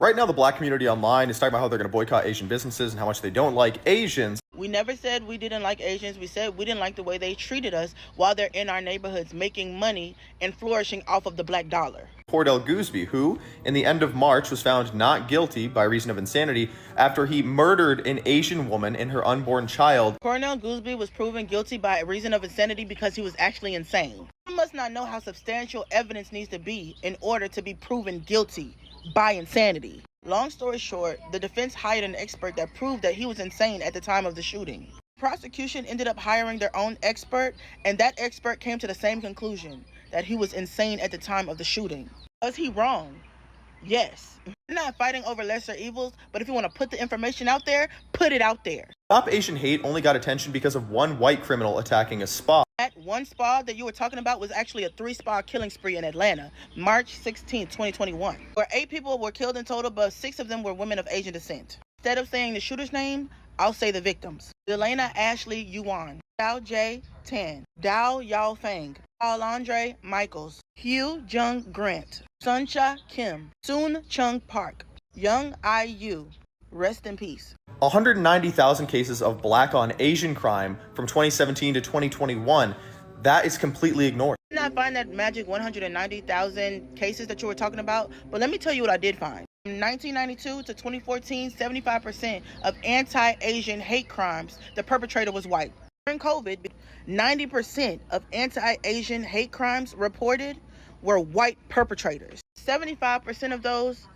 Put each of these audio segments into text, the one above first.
Right now, the black community online is talking about how they're going to boycott Asian businesses and how much they don't like Asians. We never said we didn't like Asians. We said we didn't like the way they treated us while they're in our neighborhoods making money and flourishing off of the black dollar. Cordell Gooseby, who, in the end of March, was found not guilty by reason of insanity after he murdered an Asian woman and her unborn child. Cordell Gooseby was proven guilty by reason of insanity because he was actually insane. You must not know how substantial evidence needs to be in order to be proven guilty by insanity. Long story short, the defense hired an expert that proved that he was insane at the time of the shooting. Prosecution ended up hiring their own expert, and that expert came to the same conclusion, that he was insane at the time of the shooting. Was he wrong? Yes. We're not fighting over lesser evils, but if you want to put the information out there, put it out there. Stop Asian Hate only got attention because of one white criminal attacking a spa. That one spa that you were talking about was actually a 3-spa killing spree in Atlanta, March 16, 2021, where 8 people were killed in total, but 6 of them were women of Asian descent. Instead of saying the shooter's name, I'll say the victims. Delana Ashley Yuan, Xiao J. Tan, Dao Yao Fang, Paul-Andre Michaels, Hugh Jung Grant, Suncha Kim, Soon Chung Park, Young I.U. Rest in peace. 190,000 cases of black on Asian crime from 2017 to 2021. That is completely ignored. I did not find that magic 190,000 cases that you were talking about, but let me tell you what I did find. From 1992 to 2014, 75% of anti-Asian hate crimes, the perpetrator was white. During COVID, 90% of anti-Asian hate crimes reported were white perpetrators. 75% of those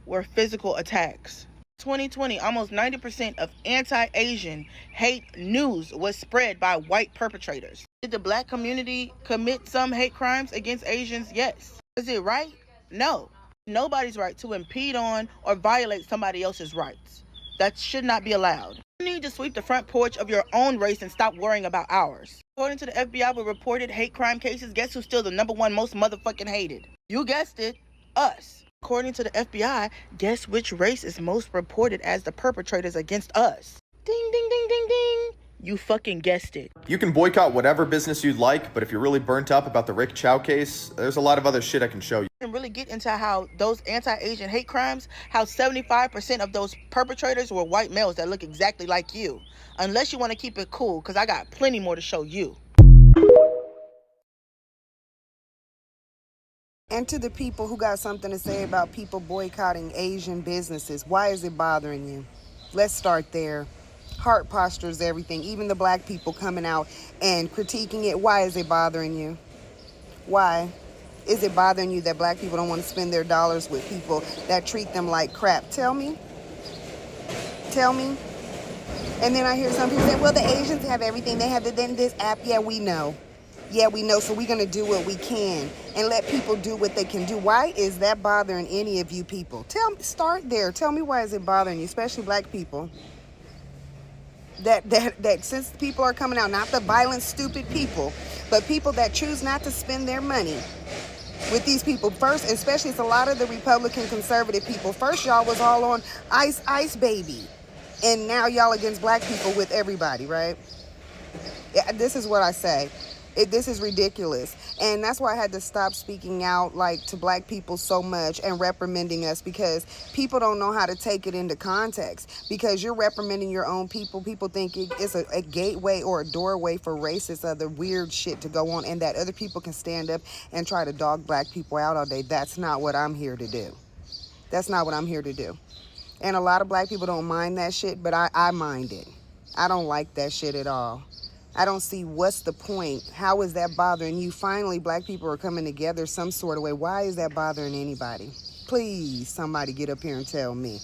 were physical attacks. 2020, almost 90% of anti-Asian hate news was spread by white perpetrators. Did the black community commit some hate crimes against Asians? Yes. Is it right? No. Nobody's right to impede on or violate somebody else's rights. That should not be allowed. You need to sweep the front porch of your own race and stop worrying about ours. According to the FBI, with reported hate crime cases, guess who's still the #1 most motherfucking hated? You guessed it, us. According to the FBI, guess which race is most reported as the perpetrators against us? Ding, ding, ding, ding, ding. You fucking guessed it. You can boycott whatever business you'd like, but if you're really burnt up about the Rick Chow case, there's a lot of other shit I can show you. And really get into how those anti-Asian hate crimes, how 75% of those perpetrators were white males that look exactly like you. Unless you want to keep it cool, because I got plenty more to show you. And to the people who got something to say about people boycotting Asian businesses, why is it bothering you? Let's start there. Heart posture is everything. Even the black people coming out and critiquing it, why is it bothering you? Why? Is it bothering you that black people don't want to spend their dollars with people that treat them like crap? Tell me. Tell me. And then I hear some people say, well, the Asians have everything. They have this app. Yeah, we know. Yeah, we know, so we're going to do what we can and let people do what they can do. Why is that bothering any of you people? Start there. Tell me, why is it bothering you, especially black people? That since people are coming out, not the violent, stupid people, but people that choose not to spend their money with these people. First, especially it's a lot of the Republican conservative people. First, y'all was all on Ice Baby, and now y'all against black people with everybody, right? Yeah, this is what I say. This is ridiculous, and that's why I had to stop speaking out to black people so much and reprimanding us, because people don't know how to take it into context. Because you're reprimanding your own people, people think it's a gateway or a doorway for racist other weird shit to go on, and that other people can stand up and try to dog black people out all day. That's not what I'm here to do. That's not what I'm here to do. And a lot of black people don't mind that shit, but I mind it. I don't like that shit at all. I don't see what's the point. How is that bothering you? Finally, black people are coming together some sort of way. Why is that bothering anybody? Please, somebody get up here and tell me.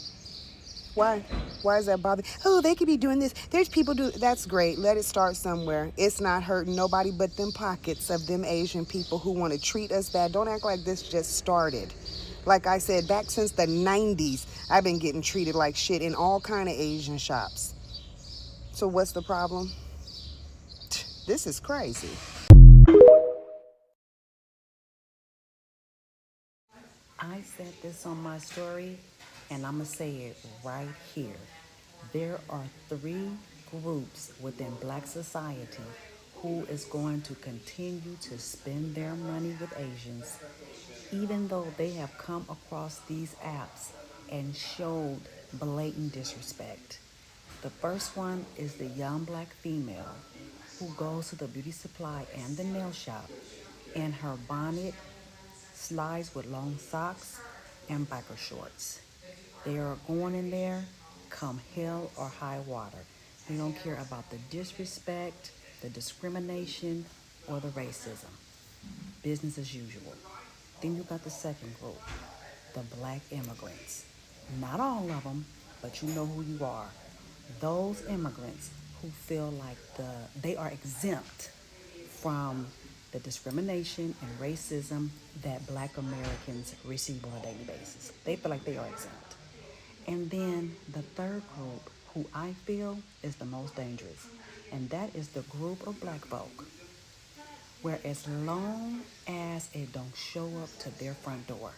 Why? Why is that bothering? Oh, they could be doing this. There's people do. That's great. Let it start somewhere. It's not hurting nobody but them pockets of them Asian people who want to treat us bad. Don't act like this just started. Like I said, back since the 90s, I've been getting treated like shit in all kind of Asian shops. So what's the problem? This is crazy. I said this on my story, and I'm going to say it right here. There are 3 groups within Black society who is going to continue to spend their money with Asians. even though they have come across these apps and showed blatant disrespect. The first one is the young black female who goes to the beauty supply and the nail shop in her bonnet, slides with long socks, and biker shorts. They are going in there come hell or high water. They don't care about the disrespect, the discrimination, or the racism. Business as usual. Then you got the second group, the black immigrants. Not all of them, but you know who you are. Those immigrants who feel like they are exempt from the discrimination and racism that black Americans receive on a daily basis. They feel like they are exempt. And then the third group, who I feel is the most dangerous, and that is the group of black folk where as long as it don't show up to their front door,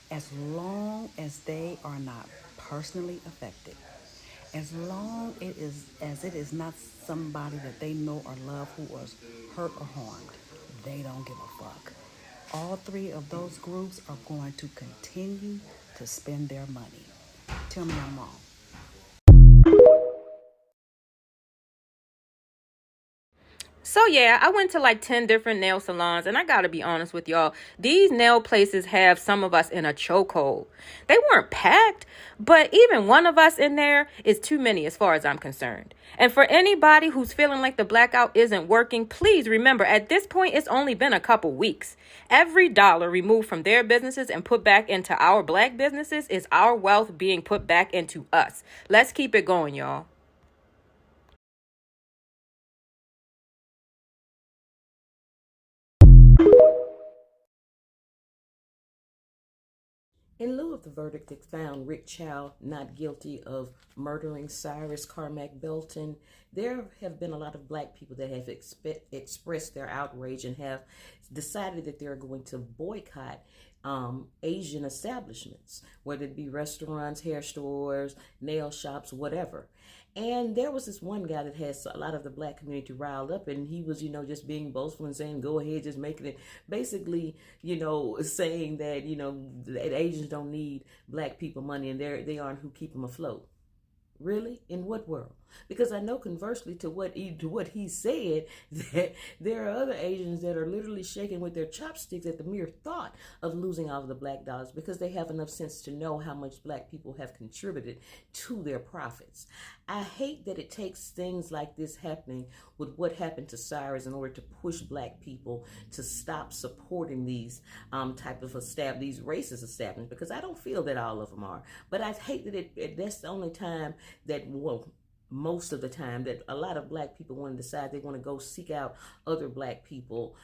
as long as they are not personally affected, as long as it is not somebody that they know or love who was hurt or harmed, they don't give a fuck. All three of those groups are going to continue to spend their money. Tell me I'm wrong. So yeah, I went to like 10 different nail salons, and I gotta be honest with y'all, these nail places have some of us in a chokehold. They weren't packed, but even one of us in there is too many as far as I'm concerned. And for anybody who's feeling like the blackout isn't working, please remember, at this point, it's only been a couple weeks. Every dollar removed from their businesses and put back into our black businesses is our wealth being put back into us. Let's keep it going, y'all. In lieu of the verdict that found Rick Chow not guilty of murdering Cyrus Carmack Belton, there have been a lot of black people that have expressed their outrage and have decided that they're going to boycott Asian establishments, whether it be restaurants, hair stores, nail shops, whatever. And there was this one guy that has a lot of the black community riled up, and he was, just being boastful and saying, go ahead, just making it, basically, saying that, that Asians don't need black people money, and they aren't who keep them afloat. Really? In what world? Because I know conversely to what he said, that there are other Asians that are literally shaking with their chopsticks at the mere thought of losing all of the black dollars, because they have enough sense to know how much black people have contributed to their profits. I hate that it takes things like this happening with what happened to Cyrus in order to push black people to stop supporting these type of these racist establishments, because I don't feel that all of them are. But I hate that that's the only time that, most of the time, that a lot of black people want to decide they want to go seek out other black people,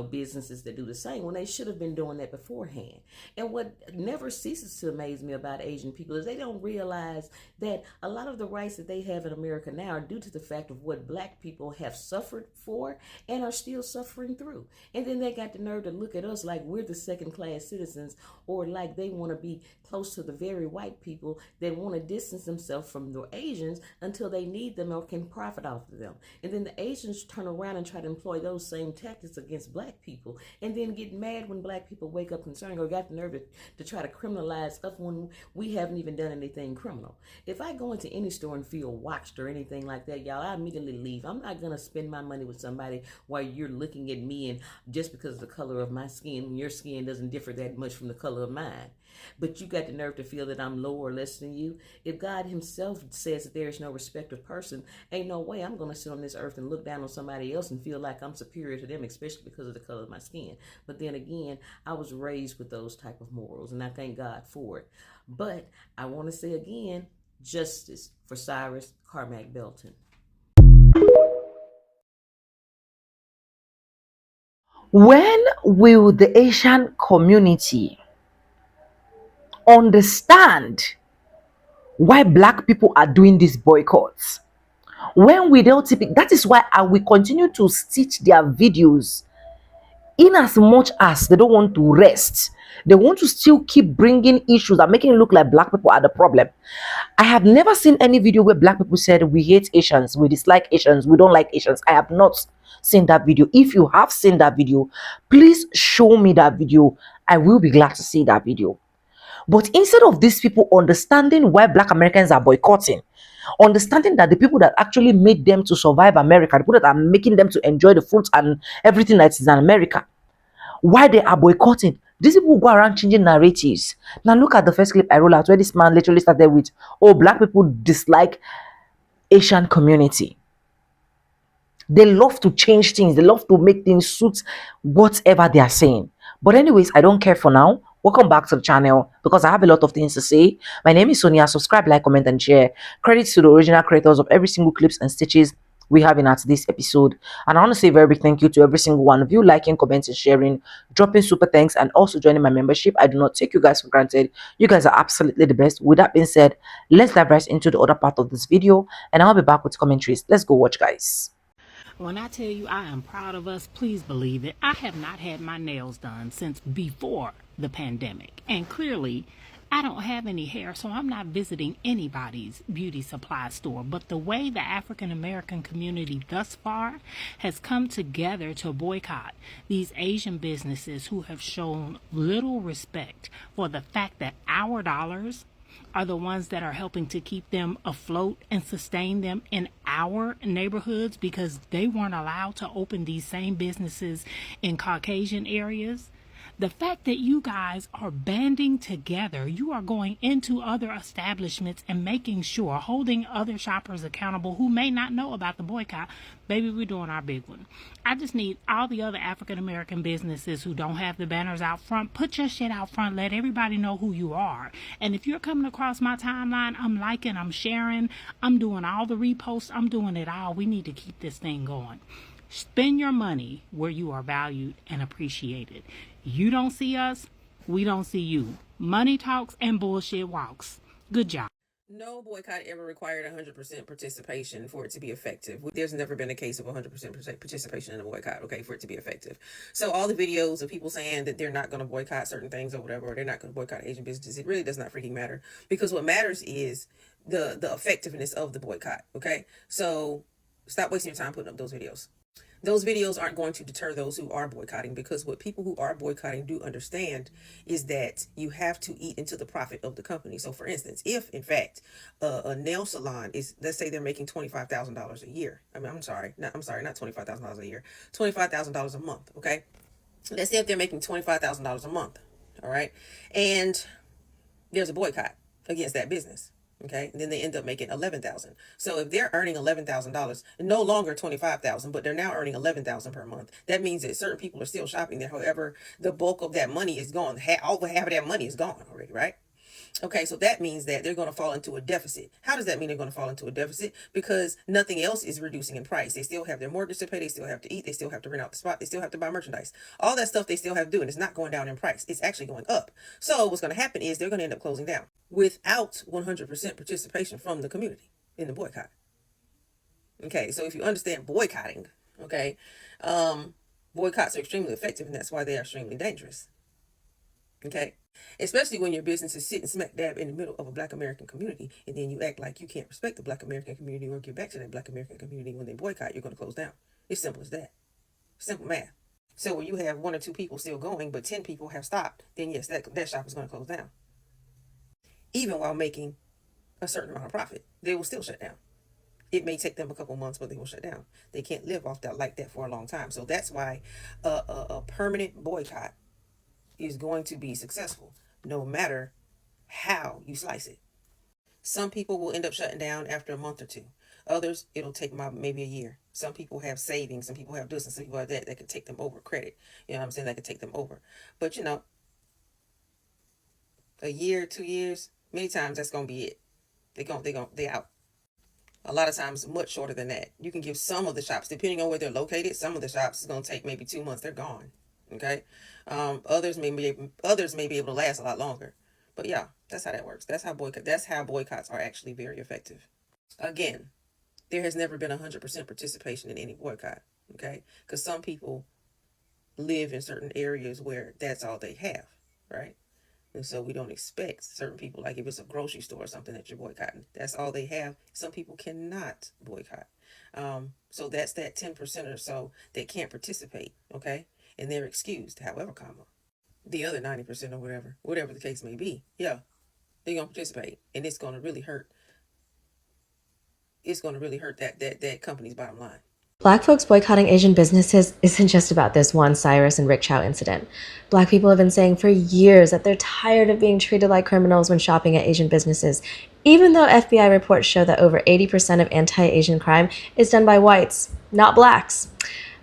businesses that do the same, when they should have been doing that beforehand. And what never ceases to amaze me about Asian people is they don't realize that a lot of the rights that they have in America now are due to the fact of what black people have suffered for and are still suffering through. And then they got the nerve to look at us like we're the second-class citizens, or like they want to be close to the very white people that want to distance themselves from the Asians until they need them or can profit off of them. And then the Asians turn around and try to employ those same tactics against black people, and then get mad when black people wake up concerned or got the nerve to try to criminalize stuff when we haven't even done anything criminal. If I go into any store and feel watched or anything like that, y'all, I immediately leave. I'm not going to spend my money with somebody while you're looking at me and just because of the color of my skin, your skin doesn't differ that much from the color of mine. But you got the nerve to feel that I'm lower or less than you. If God himself says that there is no respect of person, ain't no way I'm going to sit on this earth and look down on somebody else and feel like I'm superior to them, especially because of the color of my skin. But then again, I was raised with those type of morals, and I thank God for it. But I want to say again, justice for Cyrus Carmack Belton. When will the Asian community understand why black people are doing these boycotts? When we don't typically, that is why I will continue to stitch their videos, in as much as they don't want to rest. They want to still keep bringing issues and making it look like black people are the problem. I have never seen any video where black people said we hate Asians, we dislike Asians, we don't like Asians. I have not seen that video. If you have seen that video, please show me that video. I will be glad to see that video. But instead of these people understanding why Black Americans are boycotting, understanding that the people that actually made them to survive America, the people that are making them to enjoy the fruits and everything that is in America, why they are boycotting, these people go around changing narratives. Now look at the first clip I roll out where this man literally started with, oh, Black people dislike Asian community. They love to change things. They love to make things suit whatever they are saying. But anyways, I don't care for now. Welcome back to the channel because I have a lot of things to say. My name is Sonia. Subscribe, like, comment, and share. Credits to the original creators of every single clips and stitches we have in at this episode. And I want to say a very big thank you to every single one of you liking, commenting, sharing, dropping super thanks, and also joining my membership. I do not take you guys for granted. You guys are absolutely the best. With that being said, let's dive right into the other part of this video, and I'll be back with commentaries. Let's go watch, guys. When I tell you I am proud of us, please believe it. I have not had my nails done since before the pandemic. And clearly, I don't have any hair, so I'm not visiting anybody's beauty supply store. But the way the African American community thus far has come together to boycott these Asian businesses who have shown little respect for the fact that our dollars are the ones that are helping to keep them afloat and sustain them in our neighborhoods, because they weren't allowed to open these same businesses in Caucasian areas. The fact that you guys are banding together, you are going into other establishments and making sure, holding other shoppers accountable who may not know about the boycott. Baby, we're doing our big one. I just need all the other African American businesses who don't have the banners out front, put your shit out front, let everybody know who you are. And if you're coming across my timeline, I'm liking, I'm sharing, I'm doing all the reposts, I'm doing it all. We need to keep this thing going. Spend your money where you are valued and appreciated. You don't see us, we don't see you. Money talks and bullshit walks. Good job. No boycott ever required 100% participation for it to be effective. There's never been a case of 100% participation in a boycott, okay, for it to be effective. So all the videos of people saying that they're not going to boycott certain things or whatever, or they're not going to boycott Asian businesses, it really does not freaking matter, because what matters is the effectiveness of the boycott, okay? So stop wasting your time putting up those videos. Those videos aren't going to deter those who are boycotting, because what people who are boycotting do understand is that you have to eat into the profit of the company. So for instance, if in fact a nail salon is, let's say they're making $25,000 a year. Not $25,000 a year, $25,000 a month. Okay. Let's say if they're making $25,000 a month. All right. And there's a boycott against that business. Okay, and then they end up making $11,000. So if they're earning $11,000, no longer $25,000, but they're now earning $11,000 per month, that means that certain people are still shopping there. However, the bulk of that money is gone. Over half of that money is gone already, right? Okay, so that means that they're going to fall into a deficit. How does that mean they're going to fall into a deficit? Because nothing else is reducing in price. They still have their mortgage to pay. They still have to eat. They still have to rent out the spot. They still have to buy merchandise. All that stuff they still have to do, and it's not going down in price. It's actually going up. So what's going to happen is they're going to end up closing down without 100% participation from the community in the boycott. Okay, so if you understand boycotting, okay, boycotts are extremely effective, and that's why they are extremely dangerous. Okay, especially when your business is sitting smack dab in the middle of a Black American community, and then you act like you can't respect the Black American community or give back to that Black American community. When they boycott, you're going to close down. It's simple as that. Simple math. So when you have 1 or 2 people still going, but 10 people have stopped, then yes, that shop is going to close down. Even while making a certain amount of profit, they will still shut down. It may take them a couple months, but they will shut down. They can't live off that like that for a long time. So that's why a permanent boycott is going to be successful, no matter how you slice it. Some people will end up shutting down after a month or 2. Others, it'll take maybe a year. Some people have savings, some people have this, and some people have that could take them over. Credit, you know what I'm saying? That could take them over. But you know, a year, 2 years, many times that's gonna be it. They out. A lot of times much shorter than that. You can give some of the shops, depending on where they're located, some of the shops is gonna take maybe 2 months. They're gone. Okay. Others may be able to last a lot longer. But yeah, that's how that works. That's how boycotts are actually very effective. Again, there has never been 100% participation in any boycott. Okay, because some people live in certain areas where that's all they have, right? And so we don't expect certain people, like if it's a grocery store or something that you're boycotting, that's all they have. Some people cannot boycott. So that's that 10% or so that can't participate, okay? And they're excused, however, the other 90% or whatever the case may be, yeah, they're gonna participate, and it's gonna really hurt. It's gonna really hurt that company's bottom line. Black folks boycotting Asian businesses isn't just about this one Cyrus and Rick Chow incident. Black people have been saying for years that they're tired of being treated like criminals when shopping at Asian businesses, even though FBI reports show that over 80% of anti-Asian crime is done by whites, not blacks.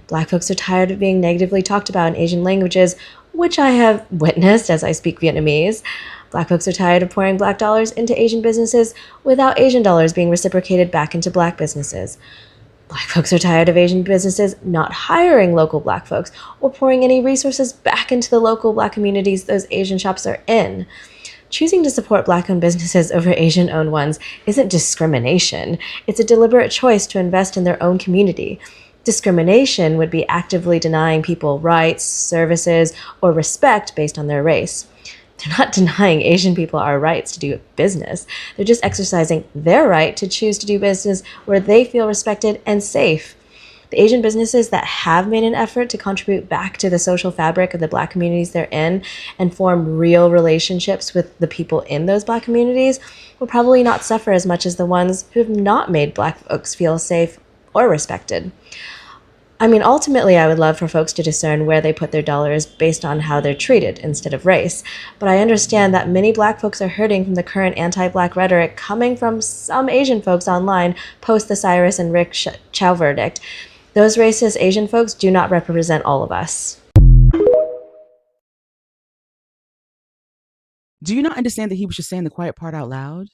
Black folks are tired of being negatively talked about in Asian languages, which I have witnessed as I speak Vietnamese. Black folks are tired of pouring black dollars into Asian businesses without Asian dollars being reciprocated back into black businesses. Black folks are tired of Asian businesses not hiring local black folks or pouring any resources back into the local black communities those Asian shops are in. Choosing to support black-owned businesses over Asian-owned ones isn't discrimination. It's a deliberate choice to invest in their own community. Discrimination would be actively denying people rights, services, or respect based on their race. They're not denying Asian people our rights to do business. They're just exercising their right to choose to do business where they feel respected and safe. The Asian businesses that have made an effort to contribute back to the social fabric of the black communities they're in and form real relationships with the people in those black communities will probably not suffer as much as the ones who have not made black folks feel safe or respected. I mean, ultimately, I would love for folks to discern where they put their dollars based on how they're treated instead of race. But I understand that many black folks are hurting from the current anti-black rhetoric coming from some Asian folks online post the Cyrus and Rick Chow verdict. Those racist Asian folks do not represent all of us. Do you not understand that he was just saying the quiet part out loud?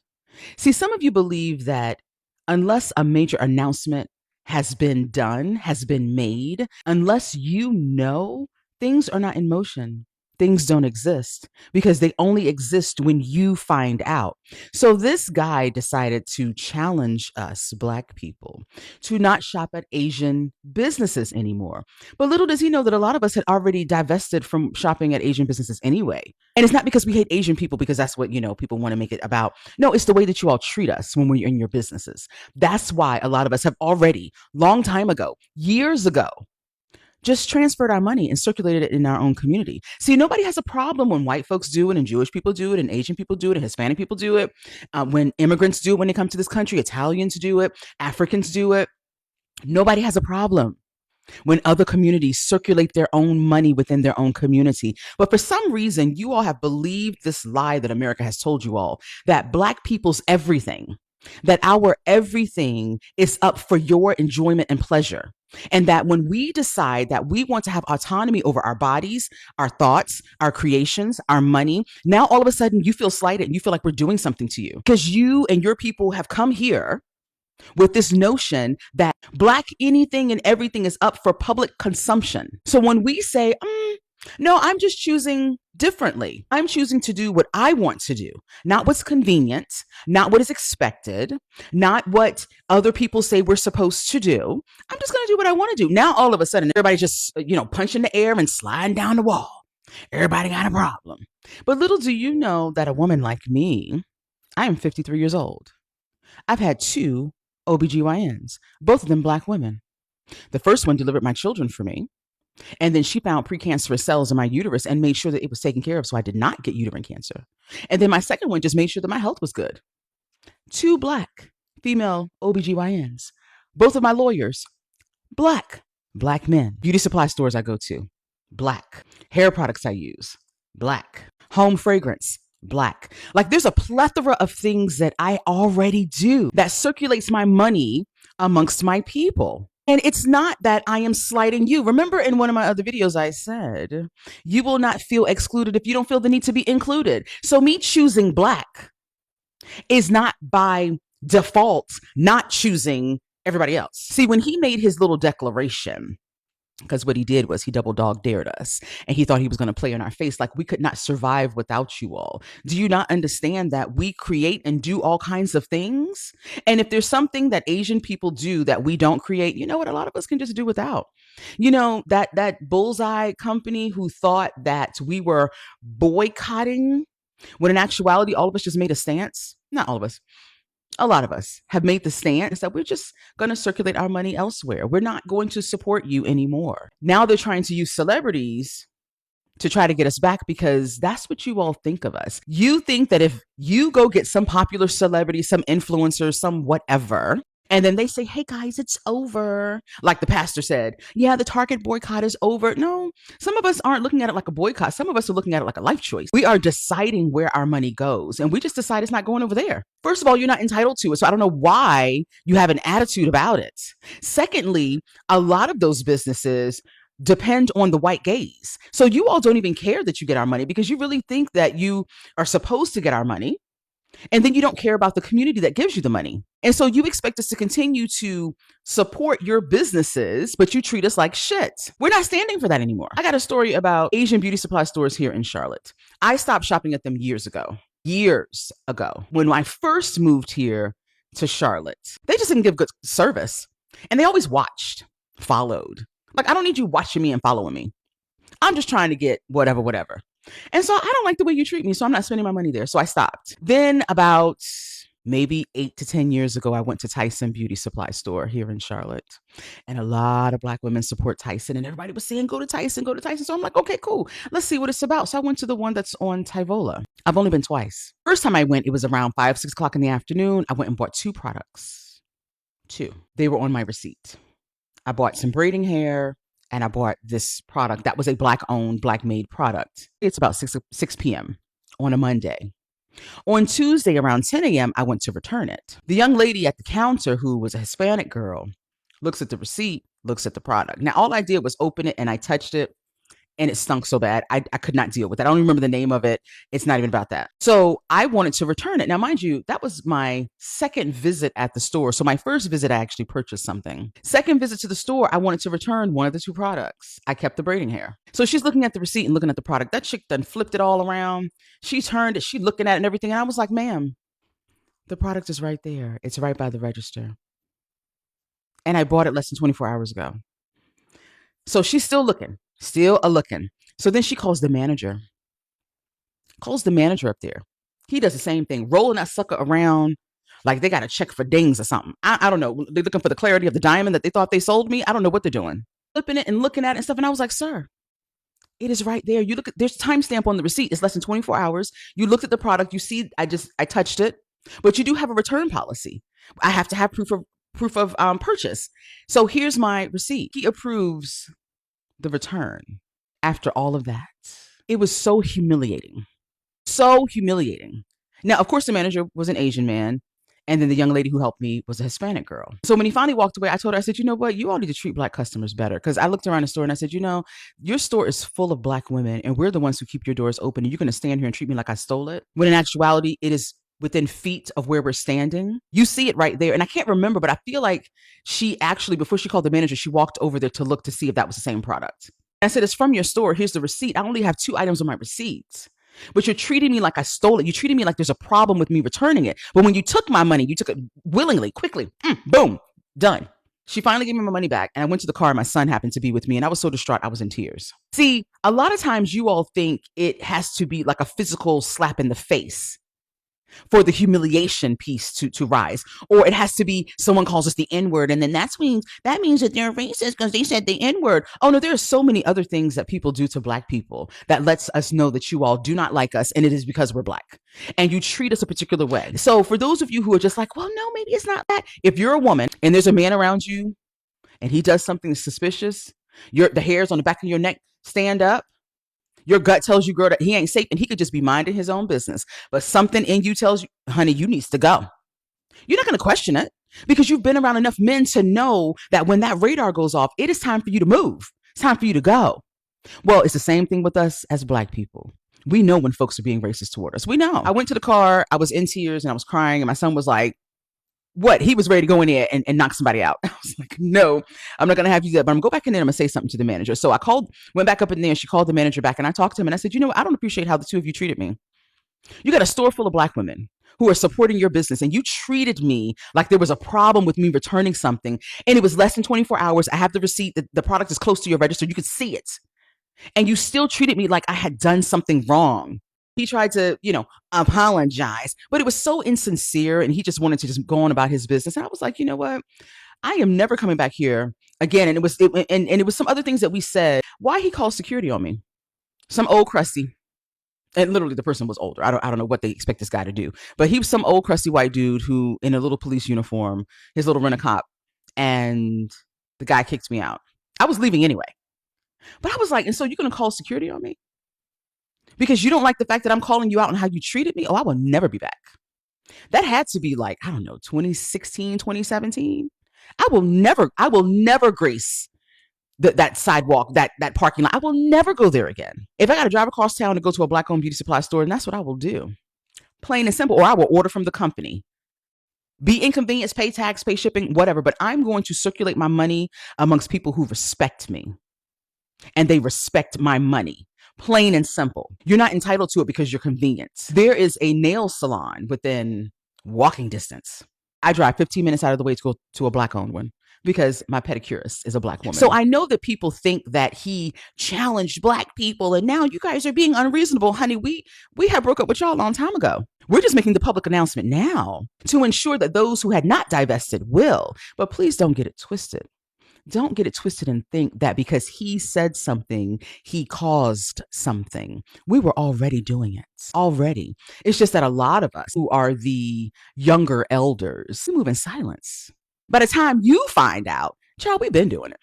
See, some of you believe that unless a major announcement has been done, has been made, unless you know, things are not in motion. Things don't exist because they only exist when you find out. So this guy decided to challenge us Black people to not shop at Asian businesses anymore. But little does he know that a lot of us had already divested from shopping at Asian businesses anyway. And it's not because we hate Asian people, because that's what, people want to make it about. No, it's the way that you all treat us when we're in your businesses. That's why a lot of us have already, long time ago, years ago, just transferred our money and circulated it in our own community. See, nobody has a problem when white folks do it and Jewish people do it and Asian people do it and Hispanic people do it. When immigrants do it when they come to this country, Italians do it, Africans do it. Nobody has a problem when other communities circulate their own money within their own community. But for some reason, you all have believed this lie that America has told you all, that Black people's everything, that our everything is up for your enjoyment and pleasure. And that when we decide that we want to have autonomy over our bodies, our thoughts, our creations, our money, now all of a sudden you feel slighted and you feel like we're doing something to you because you and your people have come here with this notion that Black anything and everything is up for public consumption. So when we say, no, I'm just choosing differently. I'm choosing to do what I want to do, not what's convenient, not what is expected, not what other people say we're supposed to do. I'm just going to do what I want to do. Now, all of a sudden, everybody's just, punching the air and sliding down the wall. Everybody got a problem. But little do you know that a woman like me, I am 53 years old. I've had 2 OBGYNs, both of them Black women. The first one delivered my children for me. And then she found precancerous cells in my uterus and made sure that it was taken care of so I did not get uterine cancer. And then my second one just made sure that my health was good. 2 Black female OBGYNs. Both of my lawyers, Black men. Beauty supply stores I go to, Black. Hair products I use, Black. Home fragrance, Black. Like there's a plethora of things that I already do that circulates my money amongst my people. And it's not that I am slighting you. Remember in one of my other videos, I said, you will not feel excluded if you don't feel the need to be included. So me choosing Black is not by default not choosing everybody else. See, when he made his little declaration, because what he did was he double dog dared us and he thought he was going to play in our face like we could not survive without you all. Do you not understand that we create and do all kinds of things? And if there's something that Asian people do that we don't create, you know what? A lot of us can just do without. That Bullseye company who thought that we were boycotting when in actuality, all of us just made a stance. Not all of us. A lot of us have made the stance that we're just going to circulate our money elsewhere. We're not going to support you anymore. Now they're trying to use celebrities to try to get us back, because that's what you all think of us. You think that if you go get some popular celebrity, some influencer, some whatever, and then they say, hey guys, it's over. Like the pastor said, yeah, the Target boycott is over. No, some of us aren't looking at it like a boycott. Some of us are looking at it like a life choice. We are deciding where our money goes, and we just decide it's not going over there. First of all, you're not entitled to it. So I don't know why you have an attitude about it. Secondly, a lot of those businesses depend on the white gaze. So you all don't even care that you get our money, because you really think that you are supposed to get our money. And then you don't care about the community that gives you the money. And so you expect us to continue to support your businesses, but you treat us like shit. We're not standing for that anymore. I got a story about Asian beauty supply stores here in Charlotte. I stopped shopping at them years ago. When I first moved here to Charlotte, they just didn't give good service. And they always watched, followed. Like, I don't need you watching me and following me. I'm just trying to get whatever. And so I don't like the way you treat me, so I'm not spending my money there. So I stopped. Then about maybe 8 to 10 years ago, I went to Tyson Beauty Supply Store here in Charlotte. And a lot of Black women support Tyson, and everybody was saying, go to Tyson, go to Tyson. So I'm like, okay, cool. Let's see what it's about. So I went to the one that's on Tyvola. I've only been twice. First time I went, it was around 5, 6 o'clock in the afternoon. I went and bought 2 products. 2. They were on my receipt. I bought some braiding hair, and I bought this product that was a Black-owned, Black-made product. It's about 6 p.m. on a Monday. On Tuesday around 10 a.m., I went to return it. The young lady at the counter, who was a Hispanic girl, looks at the receipt, looks at the product. Now, all I did was open it, and I touched it, and it stunk so bad, I could not deal with it. I don't even remember the name of it. It's not even about that. So I wanted to return it. Now, mind you, that was my second visit at the store. So my first visit, I actually purchased something. Second visit to the store, I wanted to return one of the 2 products. I kept the braiding hair. So she's looking at the receipt and looking at the product. That chick done flipped it all around. She turned it, she looking at it and everything. And I was like, ma'am, the product is right there. It's right by the register. And I bought it less than 24 hours ago. So she's still looking. Still a looking. So then she calls the manager. Up there. He does the same thing, rolling that sucker around like they got to check for dings or something. I don't know. They're looking for the clarity of the diamond that they thought they sold me. I don't know what they're doing. Flipping it and looking at it and stuff. And I was like, sir, it is right there. You look at, there's a timestamp on the receipt. It's less than 24 hours. You looked at the product. You see, I touched it, but you do have a return policy. I have to have proof of purchase. So here's my receipt. He approves the return after all of that. It was so humiliating. So humiliating. Now, of course, the manager was an Asian man, and then the young lady who helped me was a Hispanic girl. So when he finally walked away, I told her, I said, you know what? You all need to treat Black customers better. Because I looked around the store and I said, you know, your store is full of Black women, and we're the ones who keep your doors open, and you're going to stand here and treat me like I stole it. When in actuality, it is within feet of where we're standing. You see it right there. And I can't remember, but I feel like she actually, before she called the manager, she walked over there to look to see if that was the same product. I said, it's from your store. Here's the receipt. I only have 2 items on my receipt, but you're treating me like I stole it. You treated me like there's a problem with me returning it. But when you took my money, you took it willingly, quickly, boom, done. She finally gave me my money back, and I went to the car, and my son happened to be with me, and I was so distraught, I was in tears. See, a lot of times you all think it has to be like a physical slap in the face for the humiliation piece to rise, or it has to be someone calls us the N-word, and then that means that they're racist because they said the N-word. Oh no, there are so many other things that people do to Black people that lets us know that you all do not like us, and it is because we're Black, and you treat us a particular way. So for those of you who are just like, well, no, maybe it's not that. If you're a woman and there's a man around you and he does something suspicious, the hairs on the back of your neck stand up. Your gut tells you, girl, that he ain't safe, and he could just be minding his own business. But something in you tells you, honey, you needs to go. You're not going to question it because you've been around enough men to know that when that radar goes off, it is time for you to move. It's time for you to go. Well, it's the same thing with us as Black people. We know when folks are being racist toward us. We know. I went to the car, I was in tears and I was crying, and my son was like, what? He was ready to go in there and knock somebody out. I was like, no, I'm not going to have you do that, but I'm going to go back in there and I'm going to say something to the manager. So I went back up in there, and she called the manager back, and I talked to him and I said, you know what? I don't appreciate how the 2 of you treated me. You got a store full of Black women who are supporting your business, and you treated me like there was a problem with me returning something, and it was less than 24 hours. I have the receipt. The product is close to your register. You could see it. And you still treated me like I had done something wrong. He tried to, apologize, but it was so insincere, and he just wanted to just go on about his business. And I was like, you know what? I am never coming back here again. And it was some other things that we said. Why he called security on me? some old crusty, and literally the person was older. I don't know what they expect this guy to do, but he was some old crusty white dude who in a little police uniform, his little rent-a-cop, and the guy kicked me out. I was leaving anyway, but I was like, and so you're gonna call security on me because you don't like the fact that I'm calling you out on how you treated me? Oh, I will never be back. That had to be like, I don't know, 2016, 2017. I will never grace that sidewalk, that parking lot. I will never go there again. If I got to drive across town to go to a black-owned beauty supply store, then that's what I will do. Plain and simple. Or I will order from the company. Be inconvenienced, pay tax, pay shipping, whatever. But I'm going to circulate my money amongst people who respect me. And they respect my money. Plain and simple. You're not entitled to it because you're convenient. There is a nail salon within walking distance. I drive 15 minutes out of the way to go to a black-owned one because my pedicurist is a black woman. So I know that people think that he challenged black people and now you guys are being unreasonable. Honey, we had broke up with y'all a long time ago. We're just making the public announcement now to ensure that those who had not divested will. But please don't get it twisted. Don't get it twisted and think that because he said something, he caused something. We were already doing it. Already. It's just that a lot of us who are the younger elders, we move in silence. By the time you find out, child, we've been doing it.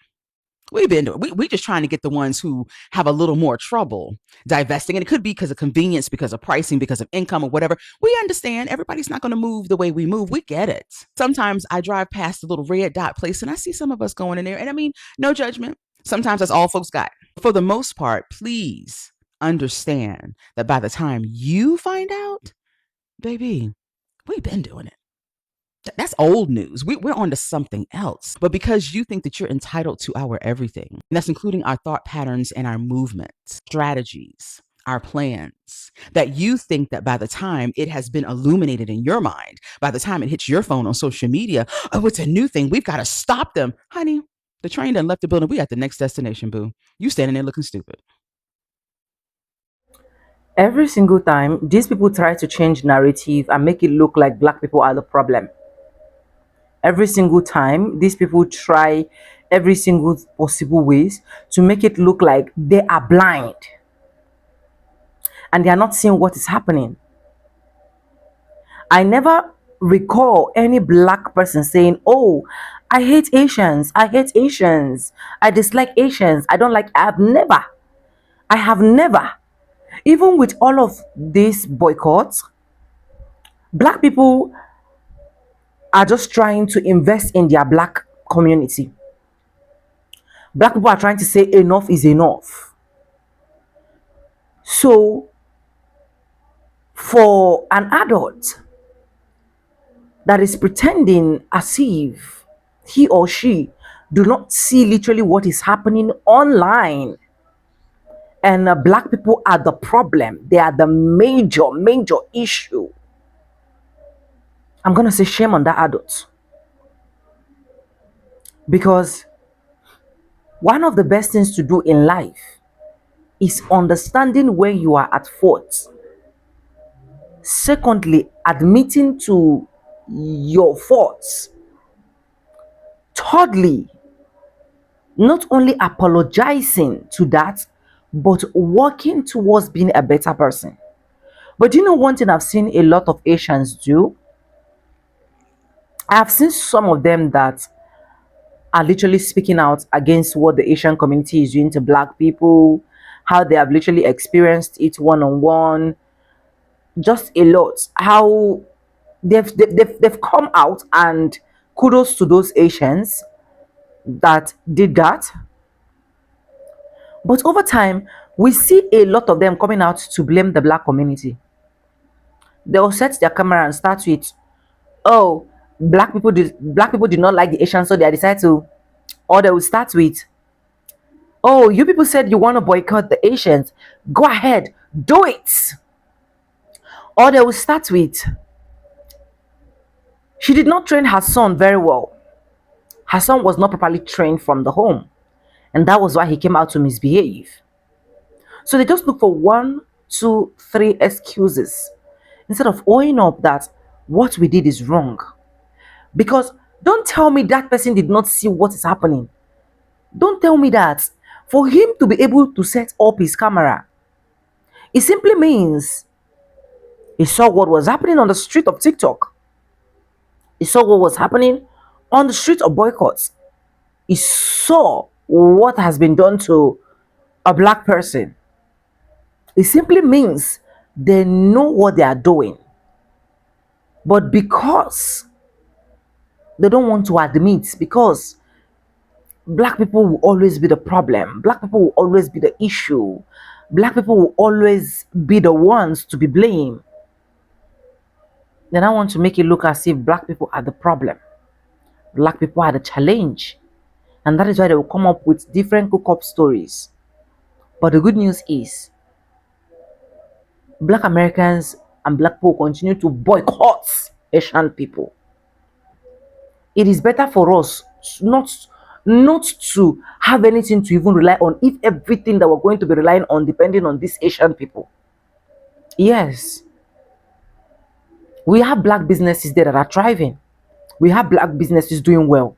We've been doing it. We just trying to get the ones who have a little more trouble divesting. And it could be because of convenience, because of pricing, because of income or whatever. We understand everybody's not going to move the way we move. We get it. Sometimes I drive past the little red dot place and I see some of us going in there. And I mean, no judgment. Sometimes that's all folks got. For the most part, please understand that by the time you find out, baby, we've been doing it. That's old news. We're on to something else. But because you think that you're entitled to our everything, and that's including our thought patterns and our movements, strategies, our plans, that you think that by the time it has been illuminated in your mind, by the time it hits your phone on social media, oh, it's a new thing. We've got to stop them. Honey, the train done left the building. We at the next destination, boo. You standing there looking stupid. Every single time, these people try to change narrative and make it look like black people are the problem. Every single time, these people try every single possible ways to make it look like they are blind and they are not seeing what is happening. I never recall any black person saying, oh, I hate Asians, I hate Asians, I dislike Asians, I don't like, I have never, even with all of these boycotts, black people are just trying to invest in their black community. Black people are trying to say enough is enough. So, for an adult that is pretending as if he or she do not see literally what is happening online, and black people are the problem, they are the major issue, I'm gonna say shame on that adult. Because one of the best things to do in life is understanding when you are at fault. Secondly, admitting to your faults. Thirdly, not only apologizing to that, but working towards being a better person. But you know one thing I've seen a lot of Asians do? I've seen some of them that are literally speaking out against what the Asian community is doing to black people, how they have literally experienced it one-on-one, just a lot. How they've come out, and kudos to those Asians that did that. But over time, we see a lot of them coming out to blame the black community. They'll set their camera and start with, oh, black people did not like the Asians, so they decided to, or they will start with, oh, you people said you want to boycott the Asians, go ahead, do it. Or they will start with, she did not train her son very well. Her son was not properly trained from the home, and that was why he came out to misbehave. So they just look for 1, 2, 3 excuses instead of owning up that what we did is wrong. Because don't tell me that person did not see what is happening. Don't tell me that. For him to be able to set up his camera It simply means he saw what was happening on the street of TikTok. He saw what was happening on the street of boycotts. He saw what has been done to a black person. It simply means they know what they are doing. But because they don't want to admit, because black people will always be the problem, black people will always be the issue, black people will always be the ones to be blamed, then I want to make it look as if black people are the problem. Black people are the challenge. And that is why they will come up with different cook-up stories. But the good news is, black Americans and black people continue to boycott Asian people. It is better for us not to have anything to even rely on if everything that we're going to be relying on depending on these Asian people. Yes. We have black businesses there that are thriving. We have black businesses doing well.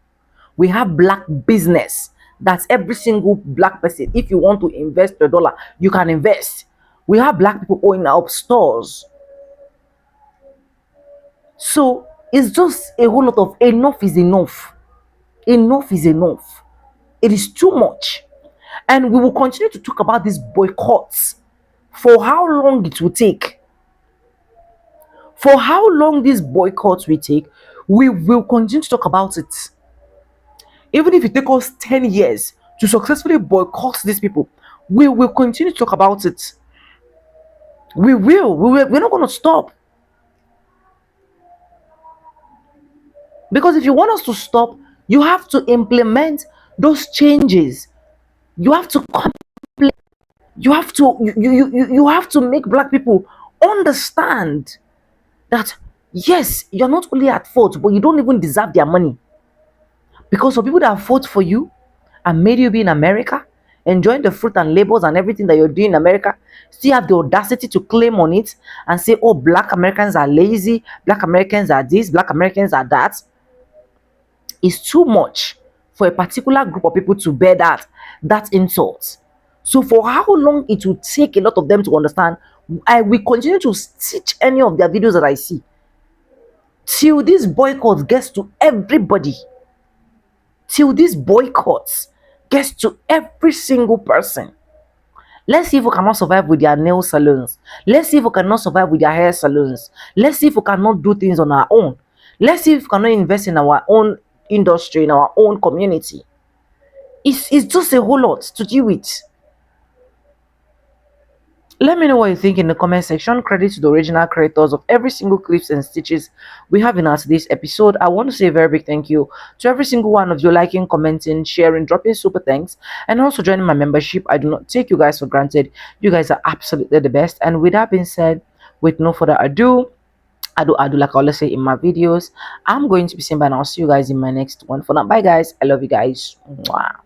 We have black business. That's every single black person. If you want to invest $1, you can invest. We have black people owning up stores. So it's just a whole lot of enough is enough. Enough is enough. It is too much. And we will continue to talk about these boycotts for how long it will take. For how long these boycotts will take, we will continue to talk about it. Even if it takes us 10 years to successfully boycott these people, we will continue to talk about it. We will. We're not going to stop. Because if you want us to stop, you have to implement those changes. You have to you have to make black people understand that yes, you're not only at fault, but you don't even deserve their money. Because for people that fought for you and made you be in America, enjoying the fruit and labors and everything that you're doing in America, still have the audacity to claim on it and say, oh, black Americans are lazy, black Americans are this, black Americans are that, is too much for a particular group of people to bear that insult. So for how long it will take a lot of them to understand, I will continue to stitch any of their videos that I see till this boycott gets to everybody. Till this boycott gets to every single person. Let's see if we cannot survive with their nail salons. Let's see if we cannot survive with their hair salons. Let's see if we cannot do things on our own. Let's see if we cannot invest in our own industry, in our own community. It's just a whole lot to deal with. Let me know what you think in the comment section. Credit to the original creators of every single clips and stitches we have in our today's episode. I want to say a very big thank you to every single one of you liking, commenting, sharing, dropping super thanks, and also joining my membership. I do not take you guys for granted. You guys are absolutely the best. And with that being said, with no further ado, I do like I always say in my videos, I'm going to be saying bye, and I'll see you guys in my next one. For now, bye guys. I love you guys. Mwah.